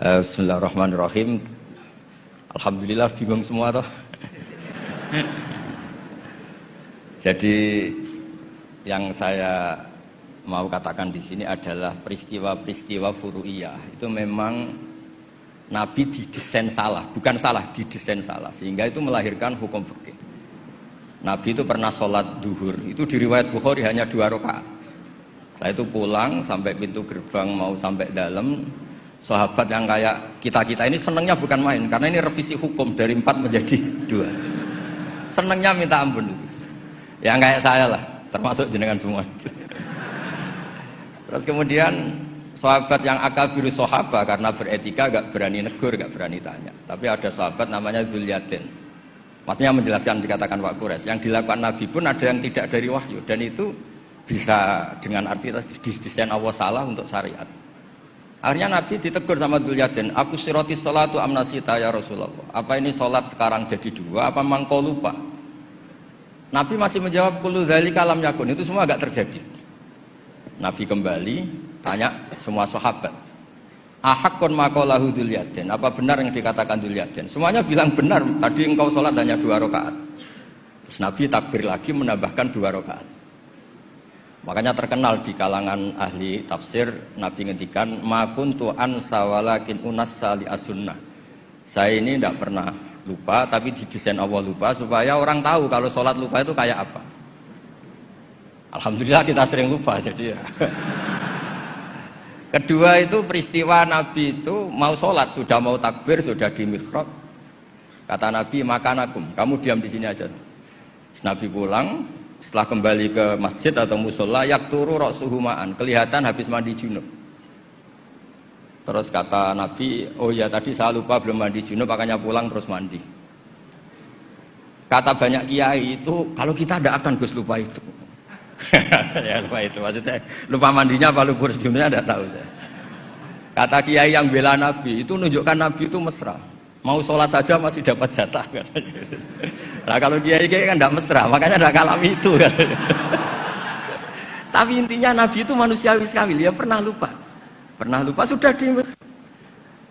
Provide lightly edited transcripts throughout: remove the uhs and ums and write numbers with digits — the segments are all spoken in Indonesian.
Bismillahirrahmanirrahim. Alhamdulillah bingung semua toh. Jadi yang saya mau katakan di sini adalah peristiwa-peristiwa furu'iyah. Itu memang Nabi didesain salah, bukan salah, didesain salah, sehingga itu melahirkan hukum fikih. Nabi itu pernah sholat duhur, itu di riwayat Bukhari hanya 2 rakaat. Setelah itu pulang sampai pintu gerbang mau sampai dalam, sahabat yang kayak kita ini senangnya bukan main, karena ini revisi hukum dari 4 menjadi 2. Senangnya minta ampun itu. Yang kayak saya lah, termasuk jenengan semua. Terus kemudian sahabat yang akabiru sahabat karena beretika gak berani negur, gak berani tanya. Tapi ada sahabat namanya Dzulyaden. Maksudnya menjelaskan dikatakan Pak Quraisy, yang dilakukan Nabi pun ada yang tidak dari wahyu, dan itu bisa dengan arti desain Allah salah untuk syariat. Akhirnya Nabi ditegur sama Dzulyaden, aku siroti sholatu amnasita ya Rasulullah. Apa ini sholat sekarang jadi 2, apa memang kau lupa? Nabi masih menjawab, kullu dzalika lam yakun, itu semua agak terjadi. Nabi kembali tanya semua sahabat, ahakkun maqalahu Dzulyaden, apa benar yang dikatakan Dzulyaden? Semuanya bilang benar, tadi engkau sholat hanya 2 rakaat. Terus Nabi takbir lagi menambahkan 2 rakaat. Makanya terkenal di kalangan ahli tafsir, Nabi ngendikan, ma kuntu ansa walakin unassa li as-sunnah. Saya ini tidak pernah lupa, tapi didesain Allah lupa supaya orang tahu kalau sholat lupa itu kayak apa. Alhamdulillah kita sering lupa, jadi ya. Kedua itu peristiwa Nabi itu mau sholat, sudah mau takbir, sudah di mihrab. Kata Nabi, makanakum, kamu diam di sini aja. Nabi pulang, setelah kembali ke masjid atau musola, yakturu ra'suhu ma'an, kelihatan habis mandi junub. Terus kata Nabi, oh ya tadi saya lupa belum mandi junub, makanya pulang terus mandi. Kata banyak kiai itu, kalau kita tidak akan Gus lupa itu. Ya lupa itu, maksudnya lupa mandinya apa lupa junubnya tidak tahu. Kata kiai yang bela Nabi, itu menunjukkan Nabi itu mesra. Mau sholat saja masih dapat jatah. Nah kalau kiai kan tidak mesra, makanya tidak kalami itu. Tapi intinya Nabi itu manusiawi sekali, dia pernah lupa. Pernah lupa sudah di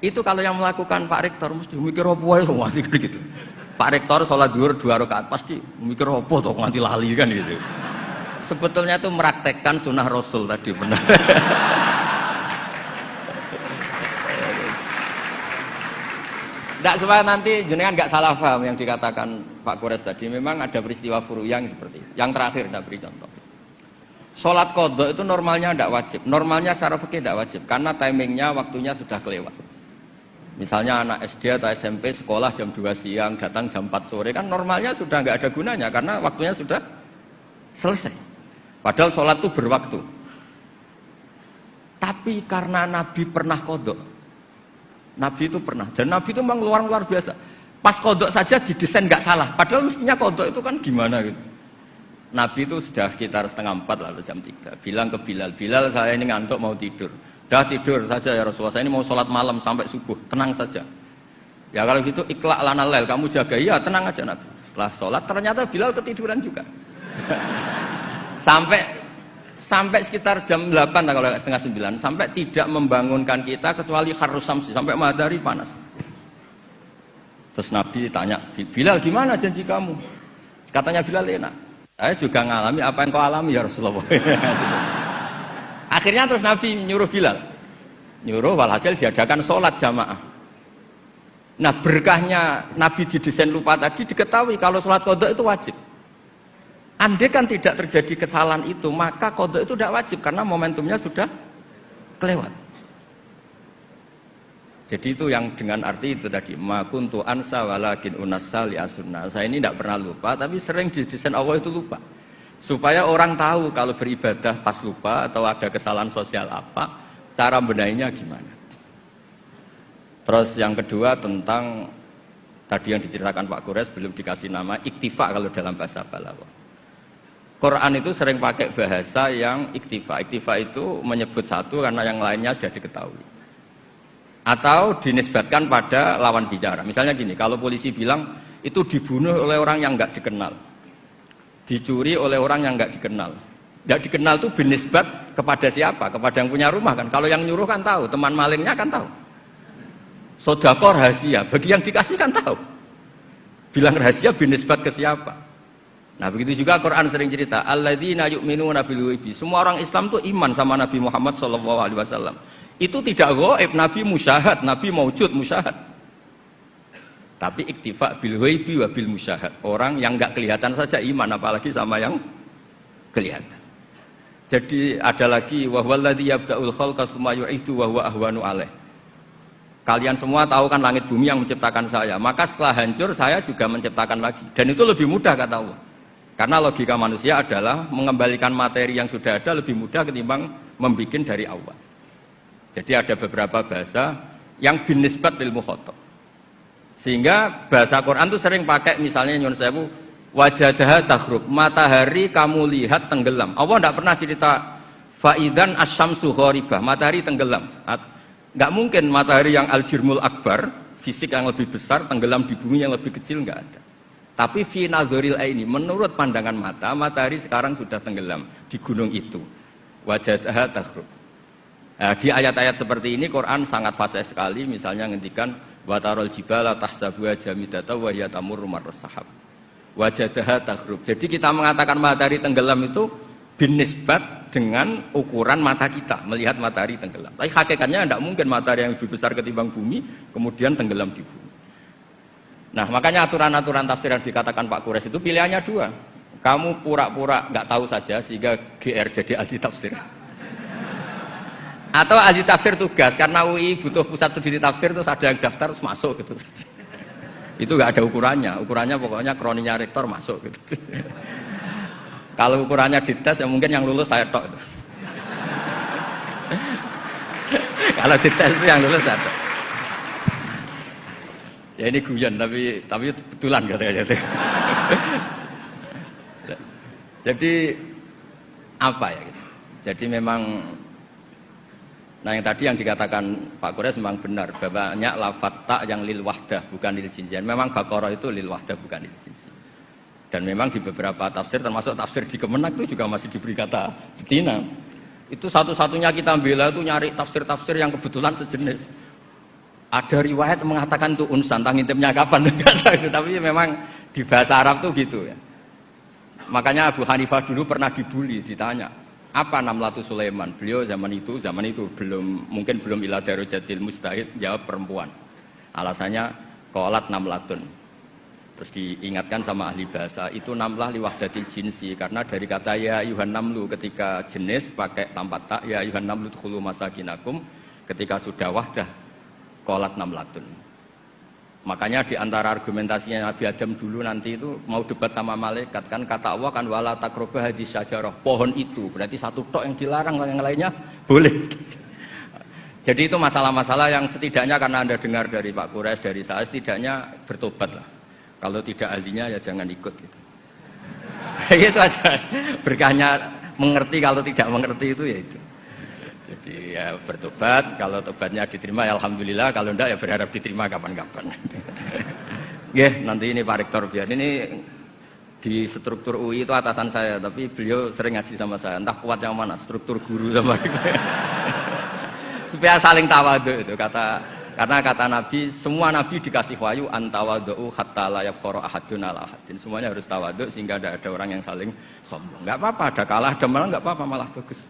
itu. Kalau yang melakukan Pak Rektor mesti mikir apa ya mati gitu. Pak Rektor sholat zuhur 2 rakaat pasti mikir apa toh nanti lali kan gitu. Sebetulnya itu meraktekkan sunnah Rasul tadi benar. Tidak supaya nanti jenengan nggak salah paham yang dikatakan Pak Quraisy tadi. Memang ada peristiwa furu'iyah yang seperti itu. Yang terakhir saya beri contoh. Sholat qadha itu normalnya tidak wajib. Normalnya secara fikih tidak wajib karena timingnya waktunya sudah kelewat. Misalnya anak SD atau SMP sekolah jam 2 siang datang jam 4 sore kan normalnya sudah nggak ada gunanya karena waktunya sudah selesai. Padahal sholat itu berwaktu. Tapi karena Nabi pernah qadha, Nabi itu pernah, dan Nabi itu memang luar biasa. Pas qadha saja didesain nggak salah. Padahal mestinya qadha itu kan gimana gitu. Nabi itu sudah sekitar 3:30 lalu jam 3. Bilang ke Bilal, Bilal saya ini ngantuk mau tidur. Dah tidur saja ya Rasulullah, saya ini mau sholat malam sampai subuh, tenang saja. Ya kalau gitu ikhla' lana lail, kamu jaga, iya tenang aja Nabi. Setelah sholat ternyata Bilal ketiduran juga. sampai sekitar jam 8 kalau 8:30, sampai tidak membangunkan kita kecuali harus samsi, sampai matahari panas. Terus Nabi tanya, Bilal gimana janji kamu? Katanya Bilal enak. Saya juga ngalami apa yang kau alami ya Rasulullah. Akhirnya terus Nabi nyuruh Bilal, nyuruh walhasil diadakan sholat jamaah. Nah berkahnya Nabi didesain lupa tadi diketahui kalau sholat qadha itu wajib. Andai kan tidak terjadi kesalahan itu, maka qadha itu tidak wajib karena momentumnya sudah kelewat. Jadi itu yang dengan arti itu tadi, ma kuntu ansa walakin unassa li as-sunnah. Saya ini tidak pernah lupa, tapi sering didesain Allah itu lupa. Supaya orang tahu kalau beribadah pas lupa atau ada kesalahan sosial apa, cara benahinya gimana. Terus yang kedua tentang tadi yang diceritakan Pak Quraisy belum dikasih nama iktifa kalau dalam bahasa Balaghah. Quran itu sering pakai bahasa yang iktifa. Iktifa itu menyebut satu karena yang lainnya sudah diketahui. Atau dinisbatkan pada lawan bicara. Misalnya gini, kalau polisi bilang itu dibunuh oleh orang yang nggak dikenal, dicuri oleh orang yang nggak dikenal. Nggak dikenal itu binisbat kepada siapa? Kepada yang punya rumah kan. Kalau yang nyuruh kan tahu, teman malingnya kan tahu. Sedekah rahasia, bagi yang dikasih kan tahu. Bilang rahasia binisbat ke siapa? Nah, begitu juga Quran sering cerita, alladzina yu'minuna bil ghaibi. Semua orang Islam tuh iman sama Nabi Muhammad sallallahu alaihi wasallam. Itu tidak ghaib, Nabi musyahad, Nabi maujud musyahad. Tapi iktifa bil ghaibi wa bil musyahad. Orang yang enggak kelihatan saja iman, apalagi sama yang kelihatan. Jadi ada lagi wa huwallazi yabda'ul khalqa tsumma yu'idu wa huwa ahwanu alaih. Kalian semua tahu kan langit bumi yang menciptakan saya, maka setelah hancur saya juga menciptakan lagi. Dan itu lebih mudah kata Allah. Karena logika manusia adalah mengembalikan materi yang sudah ada lebih mudah ketimbang membuat dari awal. Jadi ada beberapa bahasa yang binisbat lil mukhatab. Sehingga bahasa Quran itu sering pakai misalnya nyun sewu wajadaha taghrub, matahari kamu lihat tenggelam. Allah tidak pernah cerita faidan asyamsu gharibah, matahari tenggelam. Enggak mungkin matahari yang al-jirmul akbar, fisik yang lebih besar tenggelam di bumi yang lebih kecil, enggak ada. Tapi fi nazaril aini, menurut pandangan mata, matahari sekarang sudah tenggelam di gunung itu. Wajadaha taghrub. Nah, di ayat-ayat seperti ini Quran sangat fasih sekali, misalnya ngendikan wa tarol jibala tahsabuha jamidata wa hiya tamurru marras sahab. Wajadaha taghrub. Jadi kita mengatakan matahari tenggelam itu binisbat dengan ukuran mata kita melihat matahari tenggelam. Tapi hakikatnya tidak mungkin matahari yang lebih besar ketimbang bumi kemudian tenggelam di bumi. Nah, makanya aturan-aturan tafsir yang dikatakan Pak Quraisy itu pilihannya dua. Kamu pura-pura nggak tahu saja sehingga GR jadi ahli tafsir. Atau ahli tafsir tugas karena UI butuh pusat studi tafsir terus ada yang daftar terus masuk gitu saja. Itu nggak ada ukurannya. Ukurannya pokoknya kroninya rektor masuk gitu. Kalau ukurannya dites ya mungkin yang lulus saya tok itu. Kalau dites itu yang lulus saya tok. Ya ini guyon tapi betulan katanya. Jadi apa ya gitu. Jadi memang yang tadi yang dikatakan Pak Quraisy memang benar bahwa banyak lafadz ta yang lil wahdah bukan lil jinsi. Memang Baqarah itu lil wahdah bukan lil jinsi. Dan memang di beberapa tafsir termasuk tafsir di Kemenak itu juga masih diberi kata betina. Itu satu-satunya kita bela itu nyari tafsir-tafsir yang kebetulan sejenis. Ada riwayat mengatakan itu unsan, ngintipnya kapan? Tapi memang di bahasa Arab tuh gitu ya. Makanya Abu Hanifah dulu pernah dibully, ditanya, apa Namlatu Sulaiman? Beliau zaman itu mungkin belum ila darujatil mustahid, jawab perempuan. Alasannya qalat namlatun. Terus diingatkan sama ahli bahasa, itu namlah liwahdatil jinsi, karena dari kata ya ayuhan namlu ketika jenis pakai tanpa tak, ya ayuhan namlu dkhulu masakinakum, ketika sudah wahdah qalat namlatun. Makanya di antara argumentasinya Nabi Adam dulu nanti itu mau debat sama malaikat kan kata Allah kan wala taqrabu hadhihi syajarah, pohon itu berarti satu tok yang dilarang, yang lainnya boleh. Jadi itu masalah-masalah yang setidaknya karena Anda dengar dari Pak Quraisy, dari saya, setidaknya bertobatlah. Kalau tidak ahlinya ya jangan ikut gitu. Itu aja. Berkahnya mengerti, kalau tidak mengerti itu ya itu. Jadi ya bertobat, kalau tobatnya diterima ya alhamdulillah, kalau enggak ya berharap diterima kapan-kapan. Nanti ini Pak Rektor biar ini di struktur UI itu atasan saya, tapi beliau sering ngaji sama saya, entah kuat yang mana, struktur guru sama supaya saling tawadhu itu karena kata Nabi, semua Nabi dikasih wahyu antawadhu hatta la yafkhara ahadun ala ahadin. Semuanya harus tawadhu sehingga tidak ada orang yang saling sombong. Enggak apa-apa, ada kalah, ada menang enggak apa-apa, malah bagus.